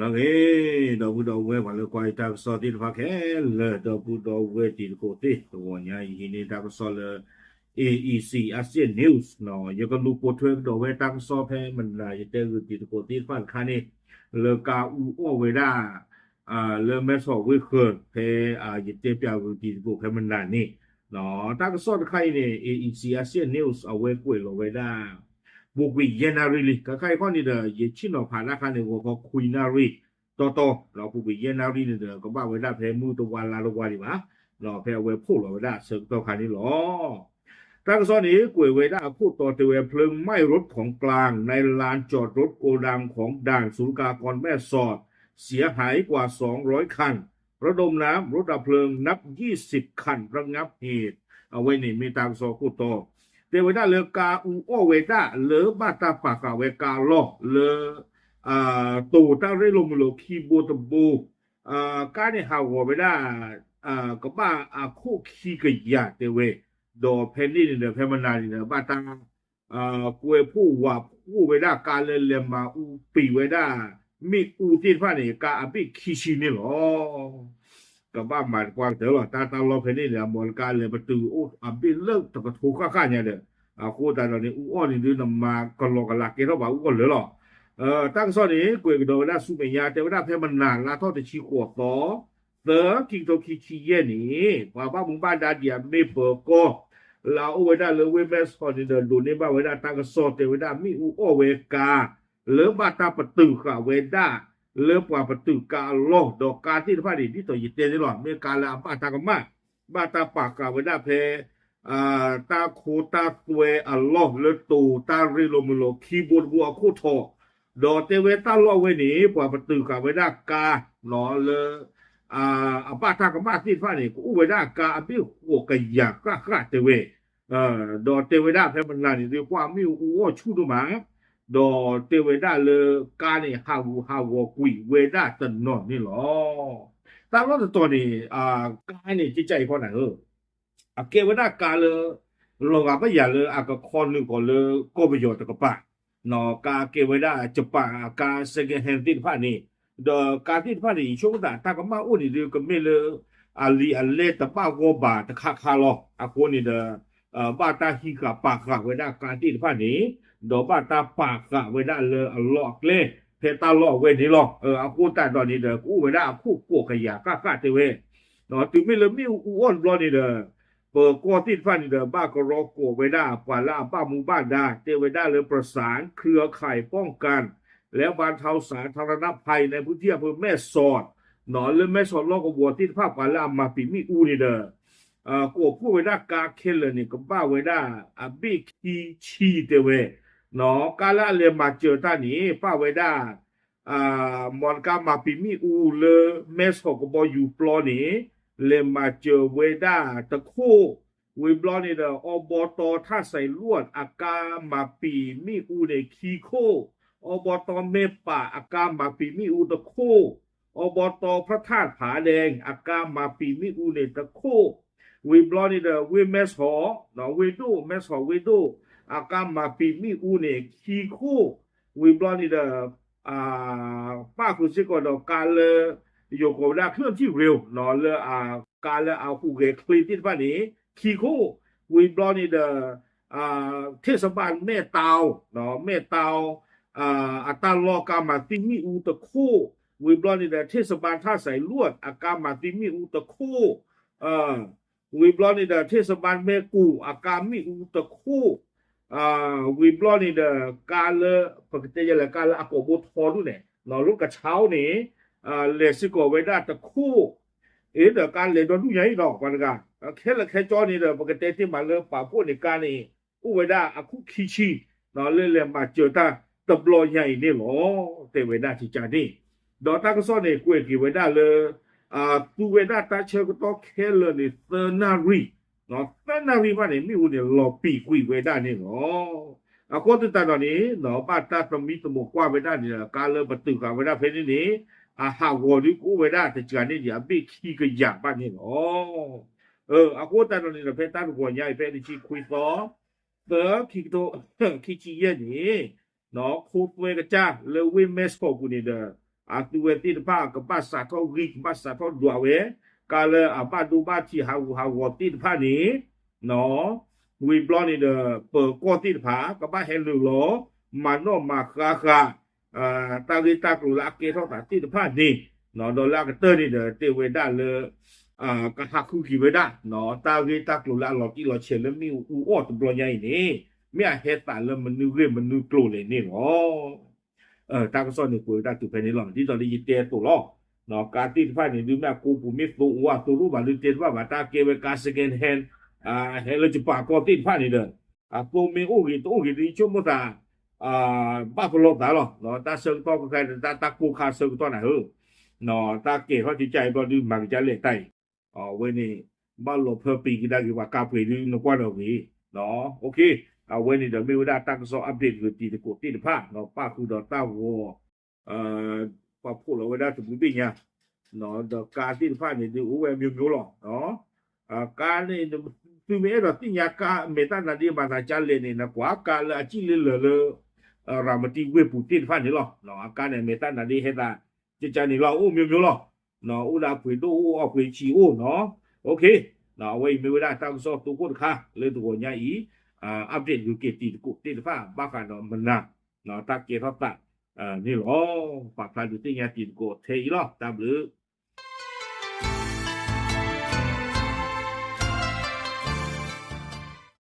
แล้วดอกบุดอกเววันละกว่าตาสอดที่พักแค่เลยดอกบุดอกเวติดโคติตัวเนี้ยยินดีตาสอดเลย AEC ASEAN News เนาะยังก็ลูกปวดเทือกดอกเวตาสอดให้มันได้เจอติดโคติฟันคันนี้เลกาอูโอเวด้าเลแม่สอดเวเคิร์เพยิเตเปียวิติดโคให้มันได้นี่เนาะตาสอดใครเนี่ย AEC ASEAN News เอาไว้คุยโลเวด้า บุกวิเยนารีลิก็ใครข้อนี้เด้อยิ่งชินอผ่านราคาเนี่ยก็คุยนารีต่อเราบุกวิเยนารีเนี่ยเด้อก็บ้าไว้ได้เพลมูตัววันลาลวาดีวะเราเพลเวพูดเราไว้ได้เสริมตัวคันนี้หรอตั้งซ้อนนี้กุยไว้ได้พูดต่อตัวเวเพลิงไหม้รถของกลางในลานจอดรถโกดังของด่านศุลกากรแม่สอดเสียหายกว่า200คันระดมน้ำรถดับเพลิงนับ20คันระงับเหตุเอาไว้นี่มีตามซอกูโตเทวดาเลกาอูโอเวดาเลบาตาปากาเวกาโลเลตูตาเรลมโลคีโบตบูการเนี่ยหาวเวดาก็บ้าคู่คีกยาเตเวดอเพนนี่เนี่ยเพมนาเนี่ยบาตากวยผู้ว่าผู้เวดาการเลมาอูปีเวดามีอูที่ฟ้าเนี่ยกาอภิคิชินี่หรอก็บ้ามันกวางเถอะตาเราเพนนี่เนี่ยมอลการเลยประตูโอ้อภิเลิกตะกถูกข้าเนี่ยเด้อคู่แต่ตอนนี้อู้อ้อนี่ดูนำมากลอกกลักเกเราบอกอู้ก็เหลือหรอตั้งซ้อนนี้กวยกระโดดได้สุเมียแต่ว่าได้เพมันนานลาทอดจะชี้ขวบต่อเต๋อกิงโตคิชีเย่นี่ว่าบ้ามุงบ้านดาเดียไม่เปิดก็เราเอาไว้ได้เลยเว้แมสคอนเดินดูนี่บ้าไว้ได้ตั้งกระสอบแต่ไว้ได้มีอู้อ้อเวกาเหลือบาตาประตูค่ะเวด้าเหลือกว่าประตูกาโลดอกการที่พระดิที่ตัวยิเตนี่หรอเมื่อการละบ้าตากมาบ้าตาปากกาเวด้าเพตาโคตาตัวอัลลอฮ์เลตูตาริโลมุโลคีบดบัวคู่ทอดอเตเวตาลอเวนีปว่าประตูกาเวดากาหนอเลป้าทากมาที่ฟ้านี่กูเวดากาอภิโวกยากะเตเวดอเตเวดาเพมันลานี่เรียกว่ามีอูวชูดูมาดอเตเวดาเลกานี่ฮาวกุยเวดาตันนอนนี่หรอตามรถตัวนี้กานี่จิตใจคนไหนเกวดากาเลลงกับไม่อย่าเลยก็คอนหนึ่งก่อนเลยก็ประโยชน์ตะกปะนอกาเกวดาจะปะกาเซกเฮนติพานี่เดอกาที่พานี่ช่วงนั้นตากมาอุ่นนี่ก็ไม่เลยลีอันเลตะป้าโกบาตะคาลอคนนี่เดอบาตาฮิกาปากเวดากาที่พานี่ดอบาตาปากเวดาเลยลอกเล่เพตาลอกเวนี่ลอกกูแต่ตอนนี้เดอกูเวดาคู่โกขยากะเตเวเนาะถึงไม่เลยมีอ้วนรอนี่เดอเปิดกอที่ฟันเดอบ้าก็รอโกไว้ได้ป่าล่าบ้ามูบ้านได้เตไว้ได้เลยประสานเครือข่ายป้องกัน แล้วบรรเทาสาธารณภัยในพื้นที่อำเภอแม่สอดหนอนเลยแม่สอดลอกบัวที่ภาพป่าล่ามาปีมีอูนี่เดอกวผู้ไว้ได้กาเคเลนี่ก็บ้าไว้ได้บิคีชีเตเวหนอกาละเลยมาเจอท่านี้ป้าไว้ได้มอนกามาปีมีอูเลยแม่สอดก็บออยู่ปลอนี้เลมาเจอเวด้าตะโควิบลอนี่เดออบตท่าใส่ลวดอากามาปีมีอูในคีโคอบตเมป่าอากามาปีมีอูตะโคอบตพระธาตุผาแดงอากามาปีมีอูในตะโควิบลอนี่เดอวิเมสหอเนาะวิดูเมสหอวิดูอากามาปีมีอูในคีโควิบลอนี่เดอป้าคุณสิกอดการเลยโยกได้เคลื่อนที่เร็วเนาะเลยการเลยเอาผู้เกคลีที่บ้านนี้คีโควิบลอนี่เดอเทศบาลแม่เตาเนาะแม่เตาอัตลอกามาติมีอูตะโควิบลอนี่เดอเทศบาลท่าใส่ลวดอากามาติมีอูตะโควิบลอนี่เดอเทศบาลแม่กูอากามีอูตะโควิบลอนี่เดการเลปกติจะเลยการเลอากบทอดูเนี่ยเราลูกกระเช้านี่เลสิโกเวด้าตะคู่เดการเลดอนดูใหญ่ดอกกันกันแค่จอนี่เดปกติที่มาเลยป่าพวกในการนี่อุเวด้าอาคุคิชิเราเลยมาเจอตาตบลอยใหญ่นี่หรอเตเวด้าที่จานี่ดอตาก็ซ้อนเนี่ยกุยกิเวด้าเลยตูเวด้าตาเชก็ต้องแค่เลยนี่เตนารีเนาะแต่นารีมาเนี่ยมีอูเนี่ยหลอปีกุยเวด้านี่เนาะคนที่ตาตอนนี้เนาะบ้านตาตมีตมกว่าเวด้าเนี่ยการเลยประตูกับเวด้าเพนนี่หาวอดิกูเวด้าแต่จานนี่อย่าบิขี้ก็อยากบ้านนี่เนาะคนตาตอนนี้เราเพนตาหัวใหญ่เพนที่ชีคุยต่อเตอขี้โตขี้ชี้เย็นนี่เนาะคูเวกจ้าเลวิเมสโคกูนี่เด้อ tu ti de pa ka ba sa tho ri ba sa tho dua we ka le ba du ba chi ha wo ti de pa ni no we blon ni de per ko ti de pa ka ba he lu lo ma no ma kha ta ri ta ku la ke tho ta ti de pa ni no do la ka te ni de te we da le ka ha ku ki we da no ta ri ta ku la lo ti lo che le mi u o to blon nya ni mi a he ta le menu re menu klo le ni lo ta có so được cuối ta từ phải nên lòng đi rồi đi tiền tổ lo nó cá tin phải nên đứng là cô phụ biết phụ qua tổ lúc mà đưa tiền vào mà ta kêu về cá second hand hay là chụp bà có tin phải nên được cô mình ô gì đi chung một ta ba phần lột đã rồi nó ta sơn to cái ta cô khá sơn to này hơn nó ta kể họ chỉ chạy vào đi bằng trái lệ tay bên này ba lột phơi pì cái đây cái cà phê đi nó qua đầu gì đó ok when the middle data so update with the ko ti pa no pa ku do ta wo pa pu lo da tu bi nya no do ka ti pa ni du we myo myo lo no ka ni tu me do ti nya ka me ta na di ba na cha le ni na kwa ka la chi le le ra ma ti we pu ti pa ni lo no ka ne me ta na di he da chi cha ni lo u myo myo lo no u da pui do u o pui chi u no okay no we me da ta so tu ko kha le tu ko nya yi update อยู่เกติกุติฟ้าบ้ากันเนาะมันน่ะเนาะตาเกทับตานี่หรอปากทางอยู่ที่งานติดโกเทอีหรอตามหรือ